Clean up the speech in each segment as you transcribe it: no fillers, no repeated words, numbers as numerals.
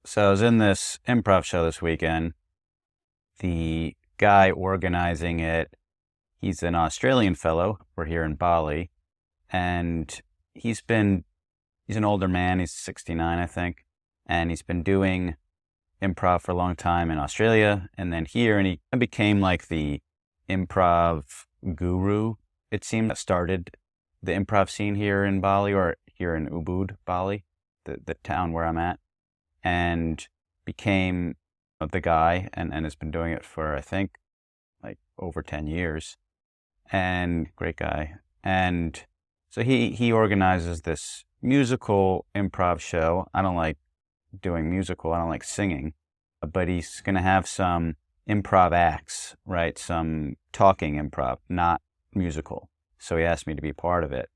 So I was in this improv show this weekend. The guy organizing it, he's an Australian fellow. We're here in Bali. And he's an older man. He's 69, I think. And he's been doing improv for a long time in Australia and then here. And he became like the improv guru. It seemed that started the improv scene here in Bali, or here in Ubud, Bali, the town where I'm at, and became the guy and has been doing it for, I think, like over 10 years. And great guy. And so he organizes this musical improv show. I don't like doing musical. I don't like singing. But he's going to have some improv acts, right? Some talking improv, not musical. So he asked me to be part of it.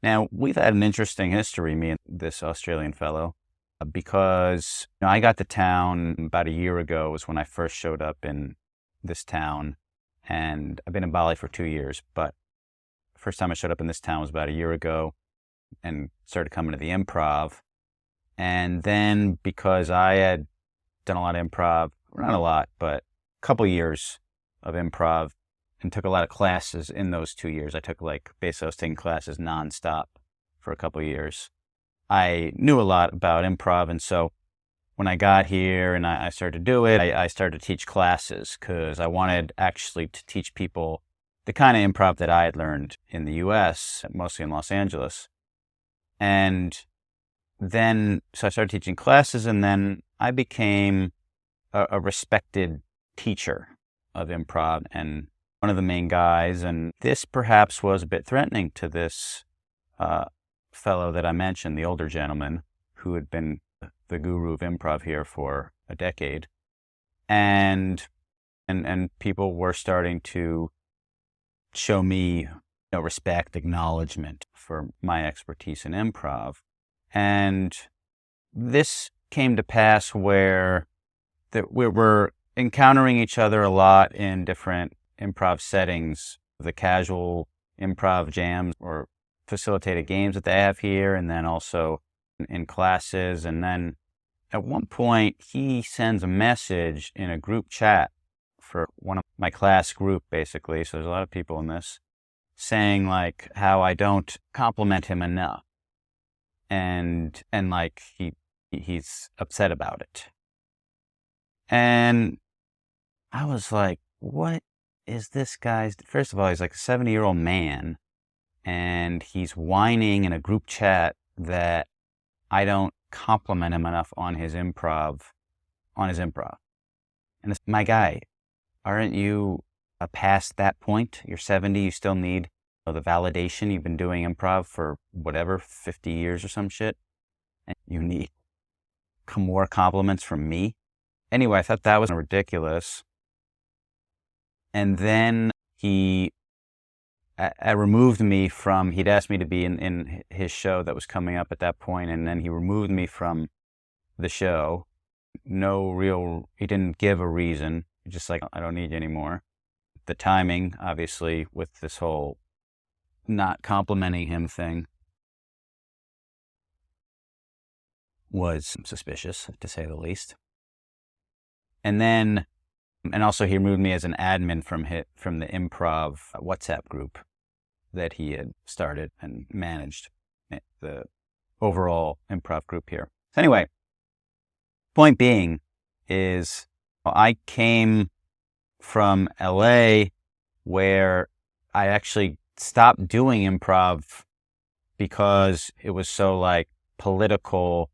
Now, we've had an interesting history, me and this Australian fellow, because I got to town about a year ago was when I first showed up in this town. And I've been in Bali for 2 years, but the first time I showed up in this town was about a year ago and started coming to the improv. And then because I had done a lot of improv, not a lot, but a couple years of improv, and took a lot of classes in those 2 years. I took basically I was taking classes nonstop for a couple of years. I knew a lot about improv, and so when I got here and I started to do it, I started to teach classes because I wanted actually to teach people the kind of improv that I had learned in the US, mostly in Los Angeles. And then, so I started teaching classes, and then I became a respected teacher of improv and one of the main guys. And this perhaps was a bit threatening to this fellow that I mentioned, the older gentleman who had been the guru of improv here for a decade. And people were starting to show me respect, acknowledgement for my expertise in improv. And this came to pass where we were encountering each other a lot in different improv settings, the casual improv jams or facilitated games that they have here, and then also in classes. And then at one point, he sends a message in a group chat for one of my class group, basically. So there's a lot of people in this, saying like how I don't compliment him enough. And like he's upset about it. And I was like, what is this guy's? First of all, he's like a 70-year-old man, and he's whining in a group chat that I don't compliment him enough on his improv. And it's, my guy, aren't you past that point? You're 70, you still need the validation. You've been doing improv for whatever, 50 years or some shit. And you need more compliments from me. Anyway, I thought that was ridiculous. And then he removed me from, he'd asked me to be in his show that was coming up at that point, and then he removed me from the show. He didn't give a reason. Just like, I don't need you anymore. The timing, obviously, with this whole not complimenting him thing was suspicious, to say the least. And also he removed me as an admin from the improv WhatsApp group that he had started and managed, the overall improv group here. So anyway, point being is I came from LA where I actually stopped doing improv because it was so like political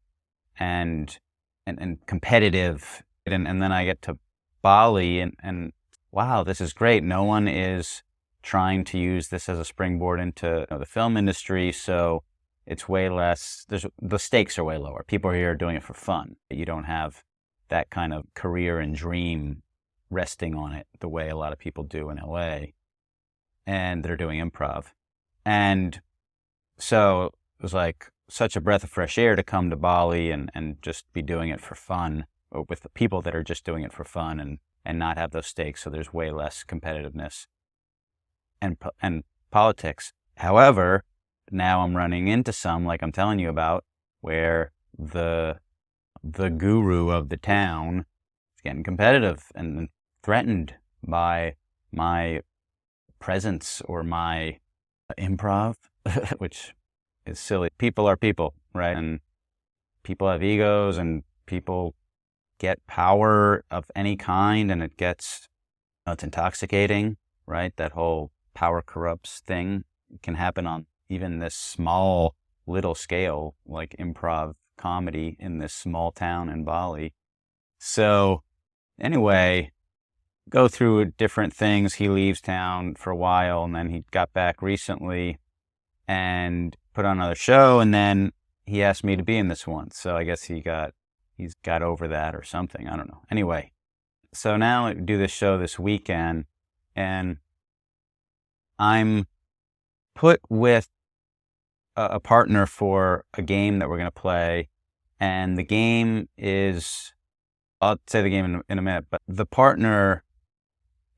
and competitive. And then I get to Bali and wow, this is great. No one is trying to use this as a springboard into the film industry. So it's way less, the stakes are way lower. People here are doing it for fun. You don't have that kind of career and dream resting on it the way a lot of people do in LA. And they're doing improv. And so it was like such a breath of fresh air to come to Bali and just be doing it for fun, or with the people that are just doing it for fun and not have those stakes. So there's way less competitiveness and politics. However, now I'm running into some, like I'm telling you about, where the the guru of the town is getting competitive and threatened by my presence or my improv, which is silly. People are people, right? And people have egos, and people get power of any kind, and it's intoxicating, right? That whole power corrupts thing can happen on even this small little scale, like improv comedy in this small town in Bali. So anyway, go through different things. He leaves town for a while, and then he got back recently and put on another show, and then he asked me to be in this one. So I guess he's got over that or something. I don't know. Anyway, so now I do this show this weekend, and I'm put with a partner for a game that we're going to play. And the game is, I'll say the game in a minute, but the partner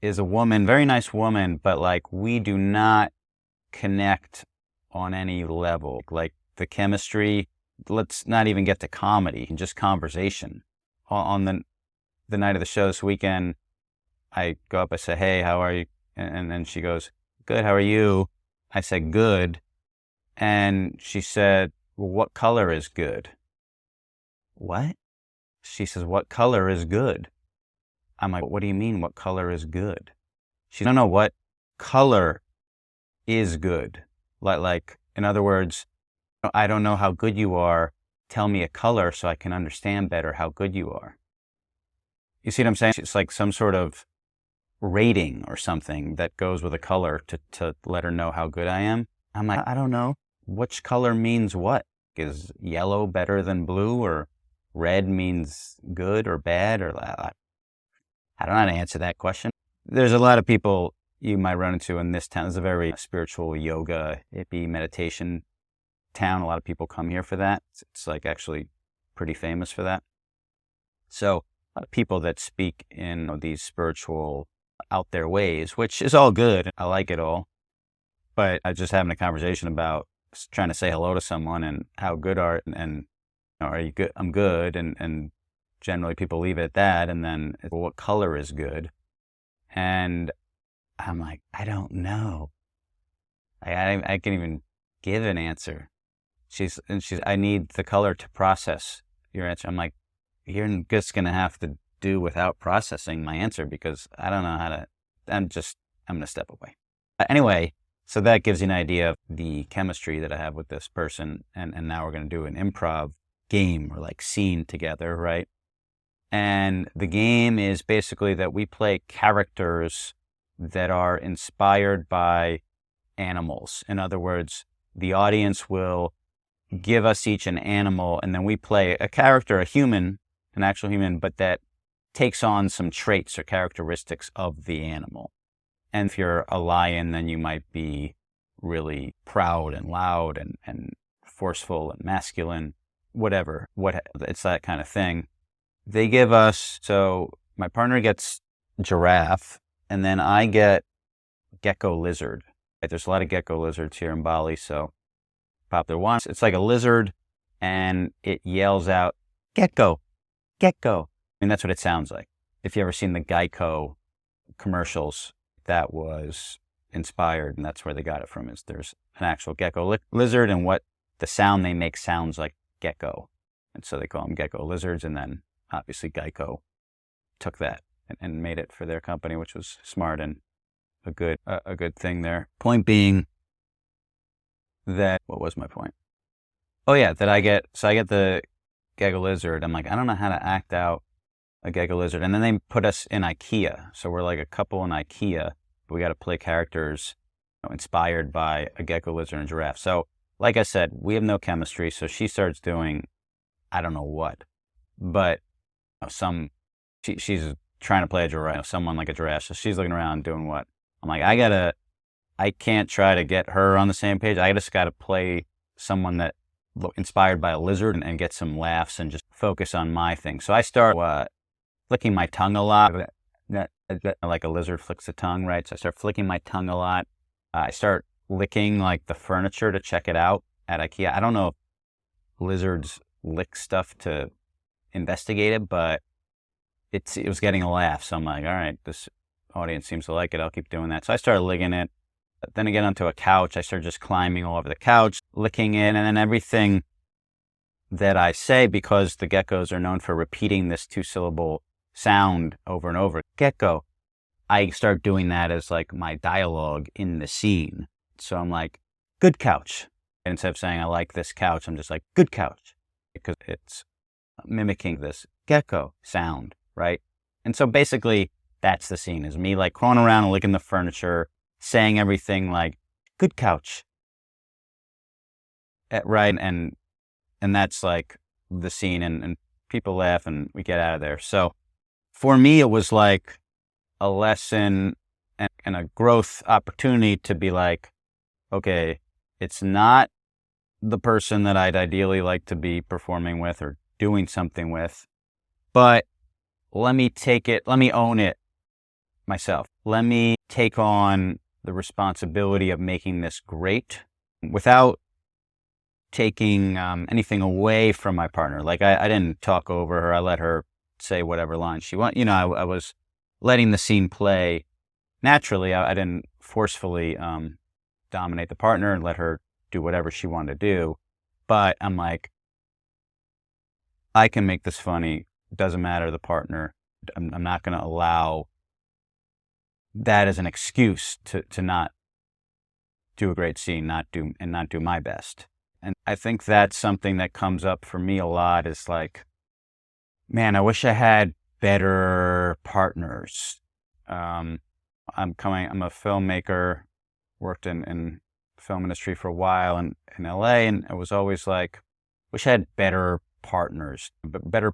is a woman, very nice woman, but like we do not connect on any level. Like the chemistry, let's not even get to comedy, just conversation. On the night of the show this weekend, I go up, I say, "Hey, how are you?" And then she goes, "Good, how are you?" I said, "Good." And she said, "Well, what color is good?" What? She says, "What color is good?" I'm like, "What do you mean, what color is good?" She don't know what color is good. Like, in other words, I don't know how good you are. Tell me a color so I can understand better how good you are. You see what I'm saying? It's like some sort of rating or something that goes with a color to let her know how good I am. I'm like, I don't know. Which color means what? Is yellow better than blue, or red means good or bad? Or I don't know how to answer that question. There's a lot of people you might run into in this town. It's a very spiritual yoga, hippie meditation town. A lot of people come here for that. It's like actually pretty famous for that. So a lot of people that speak in these spiritual out there ways, which is all good. I like it all. But I was just having a conversation about trying to say hello to someone and how good and are you good? I'm good. And generally people leave it at that. And then, well, what color is good? And I'm like, I don't know. I can't even give an answer. She's, I need the color to process your answer. I'm like, you're just going to have to do without processing my answer, because I don't know how to, I'm going to step away. Anyway, so that gives you an idea of the chemistry that I have with this person. And now we're going to do an improv game or like scene together, right? And the game is basically that we play characters that are inspired by animals. In other words, the audience will give us each an animal, and then we play a character, a human, an actual human, but that takes on some traits or characteristics of the animal. And if you're a lion, then you might be really proud and loud and forceful and masculine, whatever. It's that kind of thing. They give us, so my partner gets giraffe, and then I get gecko lizard. There's a lot of gecko lizards here in Bali, so popular one. It's like a lizard, and it yells out, "Gecko, gecko." I mean, that's what it sounds like. If you ever seen the Geico commercials, that was inspired, and that's where they got it from, is there's an actual gecko lizard, and what the sound they make sounds like gecko. And so they call them gecko lizards, and then obviously Geico took that and made it for their company, which was smart and a good thing there. Point being that, what was my point? Oh yeah, that I get the gecko lizard. I'm like, I don't know how to act out a gecko lizard. And then they put us in Ikea. So we're like a couple in Ikea, but we got to play characters inspired by a gecko lizard and a giraffe. So like I said, we have no chemistry. So she starts doing, I don't know what, but she's trying to play a giraffe, someone like a giraffe. So she's looking around doing what? I'm like, I can't try to get her on the same page. I just got to play someone that inspired by a lizard and get some laughs and just focus on my thing. So I start flicking my tongue a lot, like a lizard flicks the tongue, right? So I start flicking my tongue a lot. I start licking like the furniture to check it out at Ikea. I don't know if lizards lick stuff to investigate it, but it was getting a laugh. So I'm like, all right, this audience seems to like it. I'll keep doing that. So I started licking it. Then I get onto a couch. I started just climbing all over the couch, licking it. And then everything that I say, because the geckos are known for repeating this 2-syllable sound over and over, gecko, I start doing that as like my dialogue in the scene. So I'm like, good couch. And instead of saying, I like this couch, I'm just like, good couch, because it's mimicking this gecko sound, right? And so basically that's the scene, is me like crawling around and licking the furniture, saying everything like, good couch. Right. And that's like the scene, and people laugh and we get out of there. So for me, it was like a lesson and a growth opportunity to be like, okay, it's not the person that I'd ideally like to be performing with or doing something with, but let me own it myself. Let me take on the responsibility of making this great without taking anything away from my partner. Like I didn't talk over her. I let her say whatever line she wanted. You know, I was letting the scene play naturally. I didn't forcefully dominate the partner and let her do whatever she wanted to do. But I'm like, I can make this funny. Doesn't matter the partner. I'm not going to allow that as an excuse to not do a great scene, not do my best. And I think that's something that comes up for me a lot, is like, man, I wish I had better partners. I'm a filmmaker, worked in film industry for a while in LA, and I was always like, wish I had better partners, better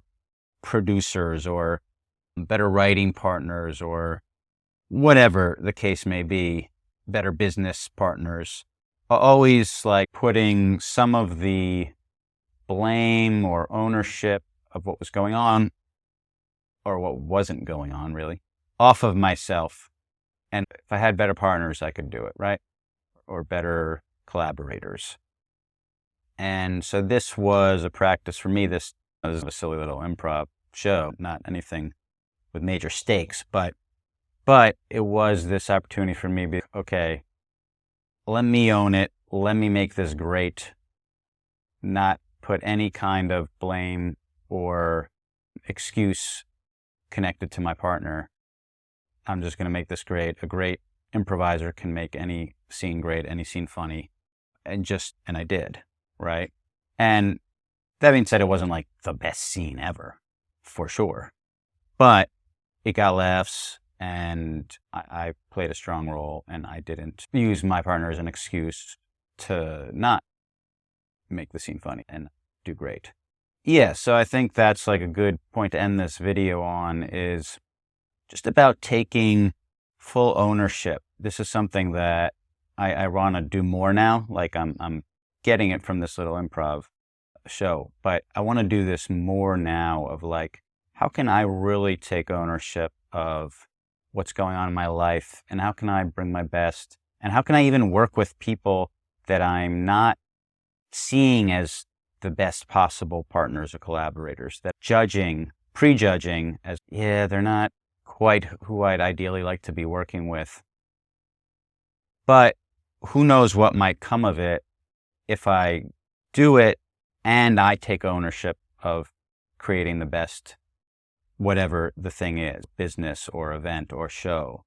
producers, or better writing partners, or whatever the case may be, better business partners. Always like putting some of the blame or ownership of what was going on, or what wasn't going on really, off of myself. And if I had better partners, I could do it, right? Or better collaborators. And so this was a practice for me. This was a silly little improv show, not anything with major stakes, but it was this opportunity for me to be, okay, let me own it. Let me make this great. Not put any kind of blame or excuse connected to my partner. I'm just going to make this great. A great improviser can make any scene great, any scene funny. And I did, right? And that being said, it wasn't like the best scene ever, for sure. But it got laughs, and I played a strong role, and I didn't use my partner as an excuse to not make the scene funny and do great. Yeah, so I think that's like a good point to end this video on, is just about taking full ownership. This is something that I want to do more now. Like I'm getting it from this little improv show, but I want to do this more now, of like, how can I really take ownership of what's going on in my life, and how can I bring my best, and how can I even work with people that I'm not seeing as the best possible partners or collaborators, that prejudging as, yeah, they're not quite who I'd ideally like to be working with. But who knows what might come of it if I do it and I take ownership of creating the best, whatever the thing is, business or event or show.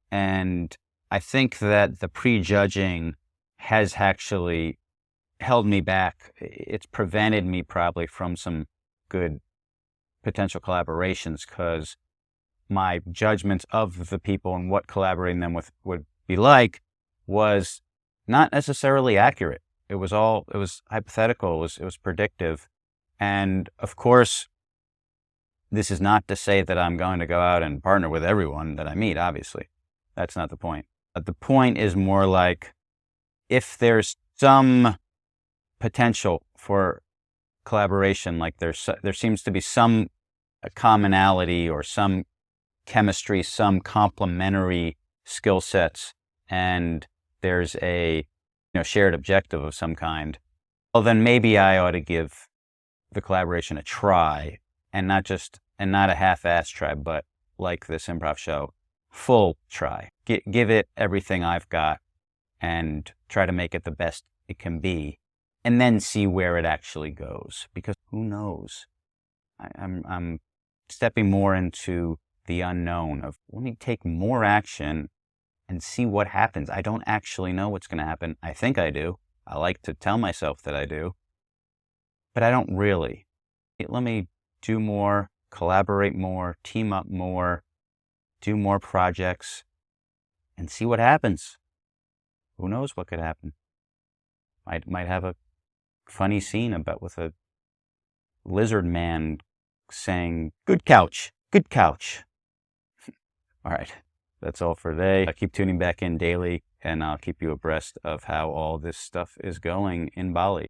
And I think that the prejudging has actually held me back. It's prevented me probably from some good potential collaborations, because my judgments of the people and what collaborating them with would be like was not necessarily accurate. It was hypothetical. It was predictive. And of course, this is not to say that I'm going to go out and partner with everyone that I meet, obviously. That's not the point. But the point is more like, if there's some potential for collaboration, like there seems to be some commonality or some chemistry, some complementary skill sets, and there's a shared objective of some kind, well, then maybe I ought to give the collaboration a try, and not a half-ass try, but like this improv show, full try. Give it everything I've got and try to make it the best it can be, and then see where it actually goes. Because who knows? I'm stepping more into the unknown of, let me take more action and see what happens. I don't actually know what's going to happen. I think I do. I like to tell myself that I do, but I don't really. Let me do more, collaborate more, team up more, do more projects, and see what happens. Who knows what could happen? Might have a funny scene about with a lizard man saying, "Good couch, good couch." All right, that's all for today. I'll keep tuning back in daily, and I'll keep you abreast of how all this stuff is going in Bali.